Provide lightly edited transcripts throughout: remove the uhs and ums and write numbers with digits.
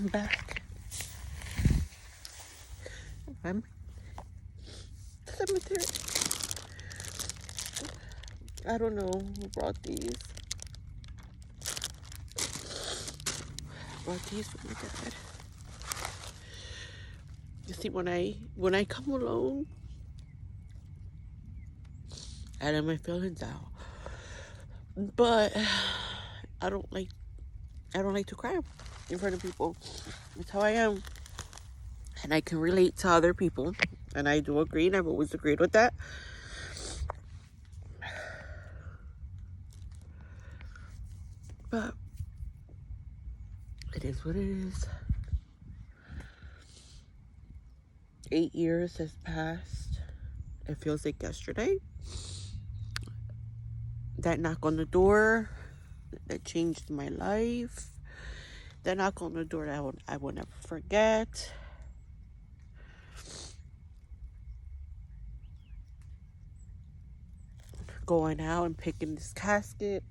I'm back. I'm at the cemetery. I don't know who brought these. I brought these for my dad. You see, when I come alone, I let my feelings out. But I don't like to cry in front of people. That's how I am. And I can relate to other people. And I do agree, and I've always agreed with that. But it is what it is. 8 years has passed. It feels like yesterday. That knock on the door that changed my life. That knock on the door that I will never forget. Going out and picking this casket.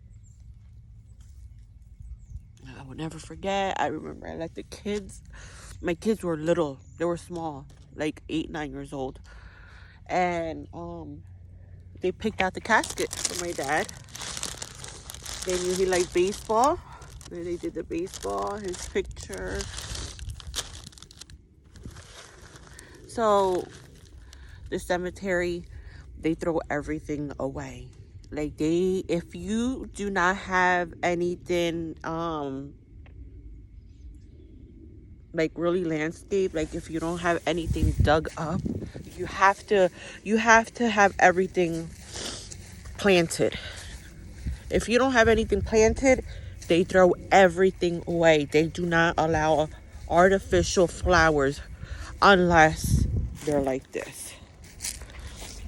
I will never forget. I remember I let the kids. My kids were little. They were small, like 8, 9 years old. And they picked out the casket for my dad. They knew he liked baseball. And they did the baseball, his picture. So the cemetery, they throw everything away. Like if you do not have anything like really landscape, like if you don't have anything dug up, you have to have everything planted. If you don't have anything planted, they throw everything away. They do not allow artificial flowers unless they're like this.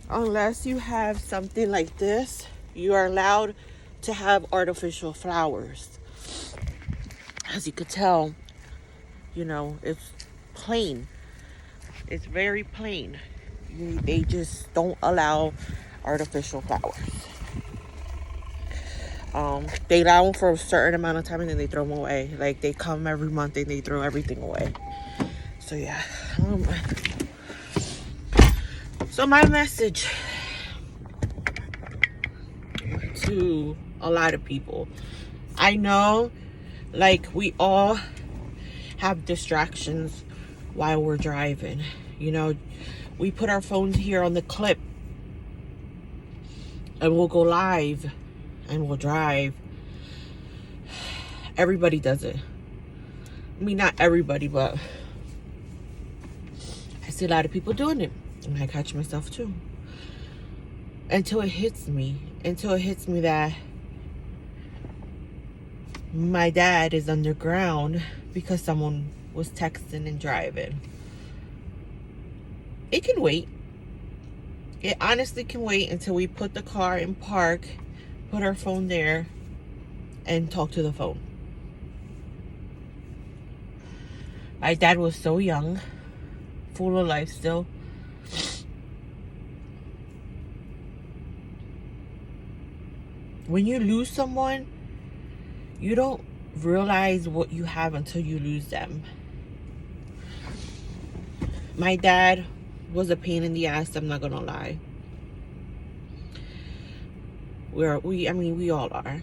Unless you have something like this, you are allowed to have artificial flowers. As you could tell, it's plain. It's very plain. They just don't allow artificial flowers. They allow them for a certain amount of time and then they throw them away. Like they come every month and they throw everything away. So yeah. So my message to a lot of people. I know, like, we all have distractions while we're driving. We put our phones here on the clip and we'll go live and we'll drive. Everybody does it. I mean, not everybody, but I see a lot of people doing it. And I catch myself too. Until it hits me that my dad is underground because someone was texting and driving. It can wait. It honestly can wait until we put the car in park, put our phone there, and talk to the phone. My dad was so young, full of life still. When you lose someone, you don't realize what you have until you lose them. My dad was a pain in the ass, I'm not gonna lie. We all are.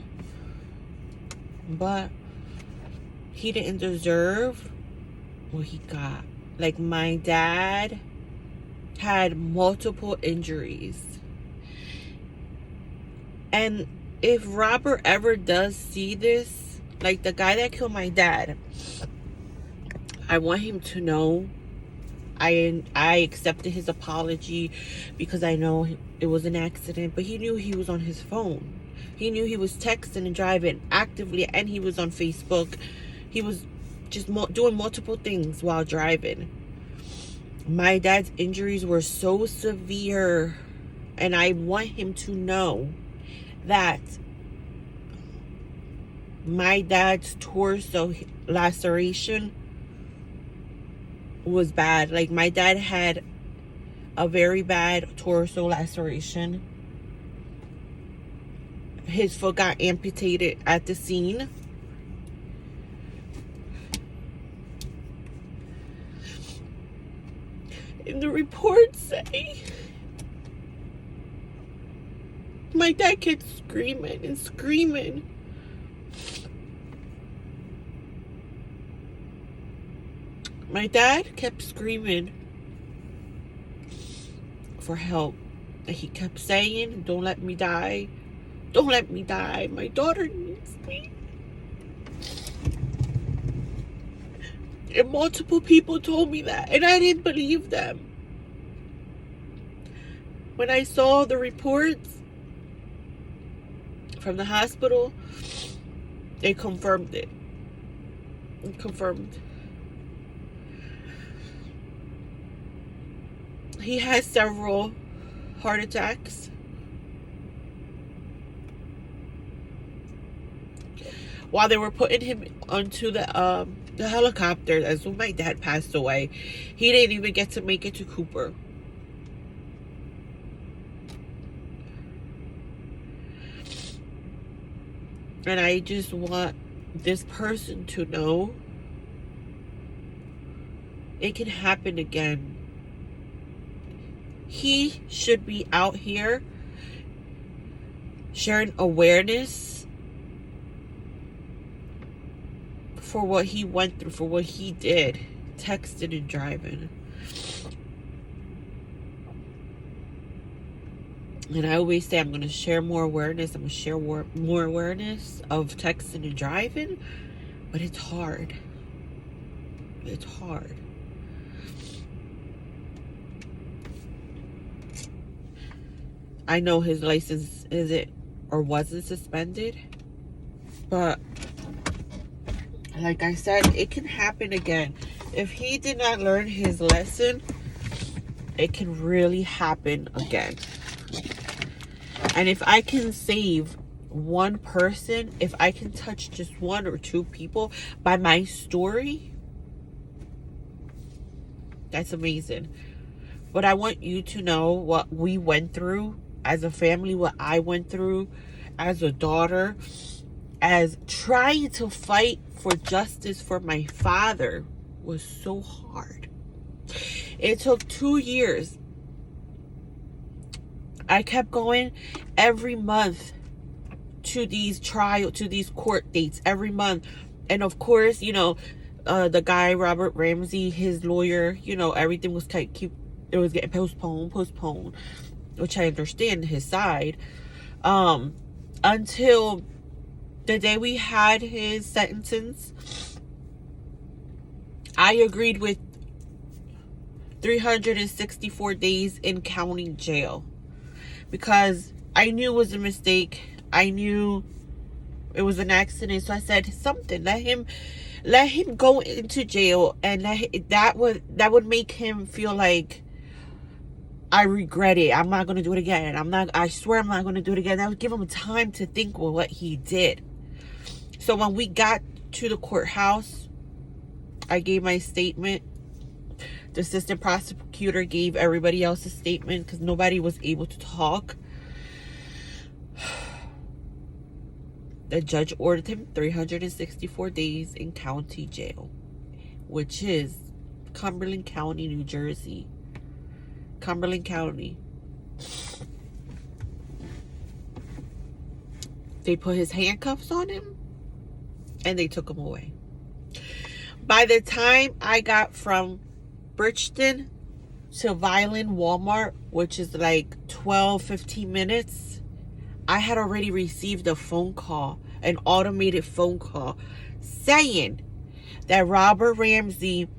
But he didn't deserve what he got. Like, my dad had multiple injuries. And if Robert ever does see this, like the guy that killed my dad, I want him to know I accepted his apology because I know it was an accident, but he knew he was on his phone. He knew he was texting and driving actively, and he was on Facebook. He was just doing multiple things while driving. My dad's injuries were so severe, and I want him to know that my dad's torso laceration was bad. Like, my dad had a very bad torso laceration. His foot got amputated at the scene. And the reports say my dad kept screaming and screaming. My dad kept screaming for help. And he kept saying, don't let me die. Don't let me die. My daughter needs me. And multiple people told me that. And I didn't believe them. When I saw the reports from the hospital, they confirmed it. It confirmed. He had several heart attacks. While they were putting him onto the helicopter, as when my dad passed away, he didn't even get to make it to Cooper. And I just want this person to know it can happen again. He should be out here sharing awareness for what he went through, for what he did, texting and driving. And I always say I'm going to share more awareness. I'm going to share more awareness of texting and driving. But it's hard. It's hard. I know his license isn't or wasn't suspended. But like I said, it can happen again. If he did not learn his lesson, it can really happen again. And if I can save one person, if I can touch just one or two people by my story, that's amazing. But I want you to know what we went through as a family, what I went through as a daughter, as trying to fight for justice for my father was so hard. It took 2 years. I kept going every month to these court dates every month. And of course, the guy, Robert Ramsey, his lawyer, everything was it was getting postponed, which I understand his side. Until the day we had his sentences, I agreed with 364 days in county jail. Because I knew it was a mistake. I knew it was an accident. So I said something. Let him go into jail, and that would make him feel like I regret it. I'm not gonna do it again. I swear I'm not gonna do it again. That would give him time to think with what he did. So when we got to the courthouse, I gave my statement. The assistant prosecutor gave everybody else a statement because nobody was able to talk. The judge ordered him 364 days in county jail, which is Cumberland County, New Jersey. Cumberland County. They put his handcuffs on him and they took him away. By the time I got from Bridgeton to Violin Walmart, which is like 12-15 minutes, I had already received a phone call, an automated phone call, saying that Robert Ramsey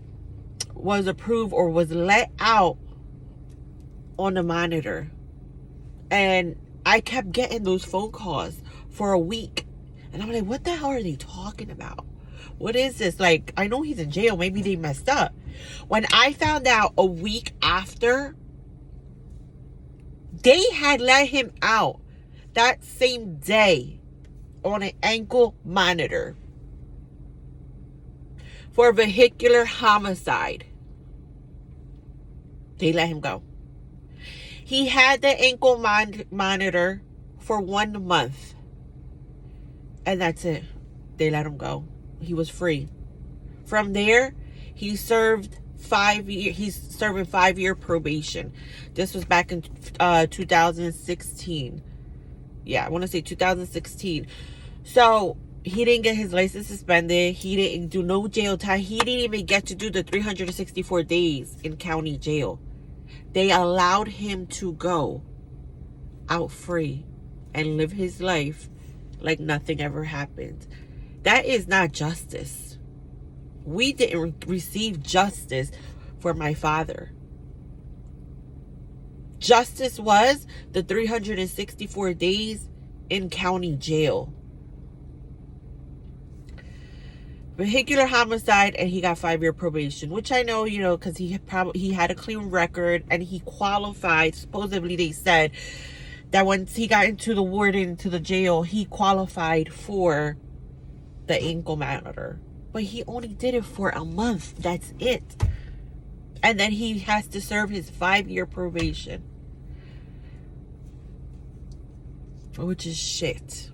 was approved or was let out on the monitor. And I kept getting those phone calls for a week. And I'm like, what the hell are they talking about? What is this? Like, I know he's in jail. Maybe they messed up. When I found out a week after, they had let him out that same day on an ankle monitor for vehicular homicide. They let him go. He had the ankle monitor for 1 month. And that's it. They let him go. He was free. From there, he served 5 year. He's serving 5-year probation. This was back in 2016. Yeah, I want to say 2016. So he didn't get his license suspended. He didn't do no jail time. He didn't even get to do the 364 days in county jail. They allowed him to go out free and live his life like nothing ever happened. That is not justice. We didn't receive justice for my father. Justice was the 364 days in county jail. Vehicular homicide, and he got 5-year probation, which I know, because he had a clean record and he qualified. Supposedly they said that once he got into the jail, he qualified for the ankle monitor. But he only did it for a month. That's it. And then he has to serve his 5-year probation. Which is shit.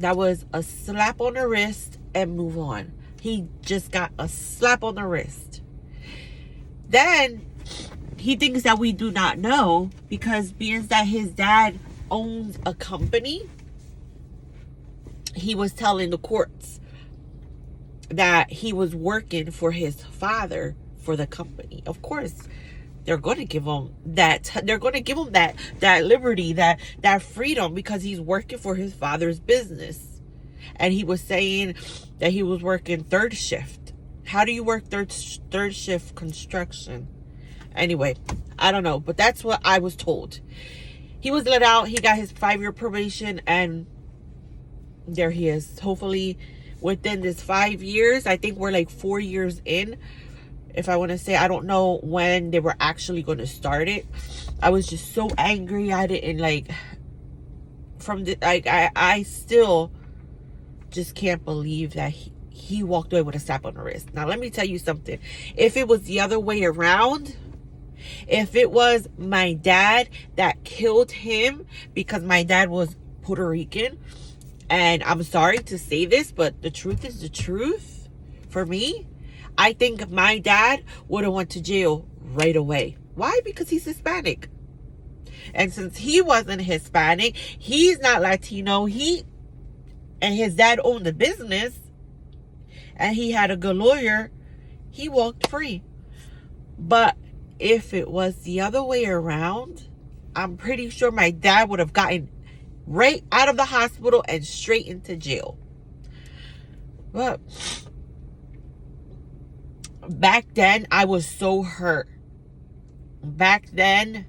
That was a slap on the wrist and move on. He just got a slap on the wrist. Then he thinks that we do not know, because being that his dad owns a company, he was telling the courts that he was working for his father for the company. Of course, they're going to give him that. They're going to give him that liberty, that freedom, because he's working for his father's business. And he was saying that he was working third shift. How do you work third shift construction? Anyway, I don't know, but that's what I was told. He was let out. He got his 5-year probation, and there he is. Hopefully within this 5 years, I think we're like 4 years in. If I want to say, I don't know when they were actually going to start it. I was just so angry. I didn't I still just can't believe that he walked away with a slap on the wrist. Now, let me tell you something. If it was the other way around, if it was my dad that killed him because my dad was Puerto Rican, and I'm sorry to say this, but the truth is the truth for me, I think my dad would have went to jail right away. Why? Because he's Hispanic. And since he wasn't Hispanic, he's not Latino, and his dad owned the business, and he had a good lawyer, he walked free. But if it was the other way around, I'm pretty sure my dad would have gotten right out of the hospital and straight into jail. But back then, I was so hurt. Back then,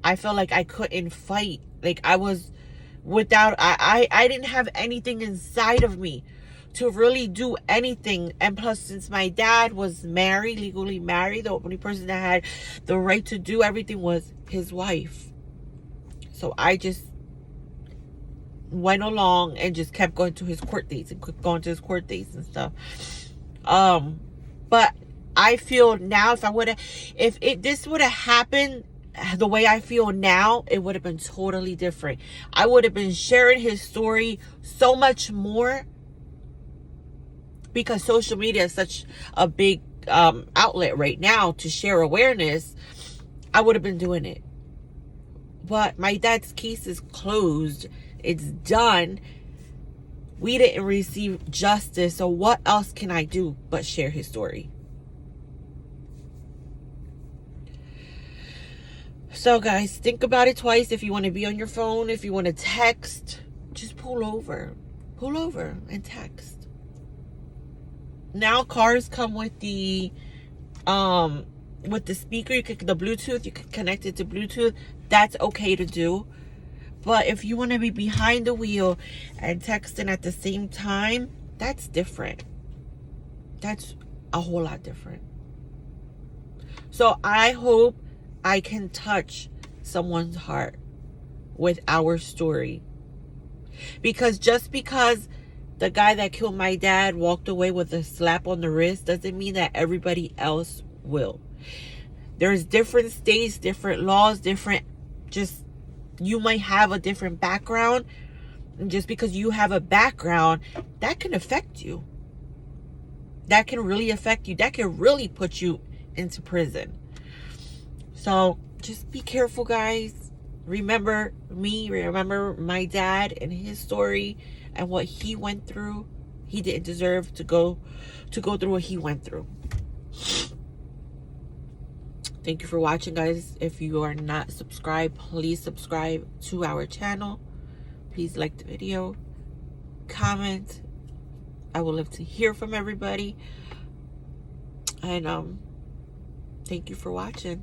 I felt like I couldn't fight. Like I was I didn't have anything inside of me to really do anything. And plus, since my dad was married, legally married, the only person that had the right to do everything was his wife. So I just went along and just kept going to his court dates and and stuff. But I feel now, if this would have happened the way I feel now, it would have been totally different. I would have been sharing his story so much more, because social media is such a big outlet right now to share awareness. I would have been doing it. But my dad's case is closed. It's done. We didn't receive justice. So what else can I do but share his story? So guys, think about it twice. If you want to be on your phone, if you want to text, just pull over and text. Now cars come with the speaker, the Bluetooth, you can connect it to Bluetooth. That's okay to do. But if you want to be behind the wheel and texting at the same time, that's different. That's a whole lot different. So I hope I can touch someone's heart with our story. Because just because the guy that killed my dad walked away with a slap on the wrist doesn't mean that everybody else will. There's different states, different laws, you might have a different background. And just because you have a background, that can affect you. That can really affect you. That can really put you into prison. So just be careful, guys. Remember me, remember my dad and his story and what he went through. He didn't deserve to go through what he went through. Thank you for watching, guys. If you are not subscribed, please subscribe to our channel. Please like the video, comment. I would love to hear from everybody. And thank you for watching.